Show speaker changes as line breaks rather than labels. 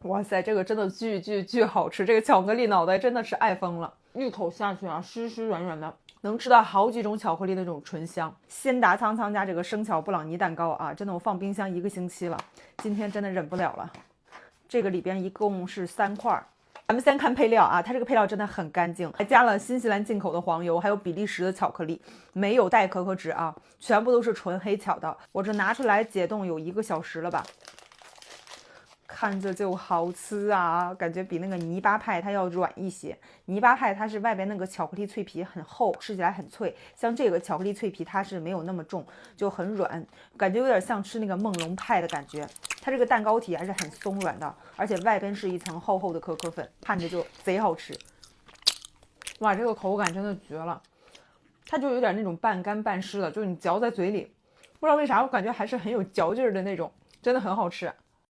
哇塞，这个真的巨好吃，这个巧克力脑袋真的是爱疯了，一口下去啊，湿湿软软的，能吃到好几种巧克力的那种醇香。鲜达苍苍加这个生巧布朗尼蛋糕啊，真的我放冰箱1个星期了，今天真的忍不了了。这个里边一共是3块。咱们先看配料啊，它这个配料真的很干净，还加了新西兰进口的黄油，还有比利时的巧克力，没有代可可脂啊，全部都是纯黑巧的。我这拿出来解冻有1个小时了吧，看着就好吃啊，感觉比那个泥巴派它要软一些。泥巴派它是外边那个巧克力脆皮很厚，吃起来很脆，像这个巧克力脆皮它是没有那么重，就很软，感觉有点像吃那个梦龙派的感觉。它这个蛋糕体还是很松软的，而且外边是一层厚厚的可可粉，看着就贼好吃。哇，这个口感真的绝了，它就有点那种半干半湿的，就是你嚼在嘴里，不知道为啥我感觉还是很有嚼劲儿的那种，真的很好吃。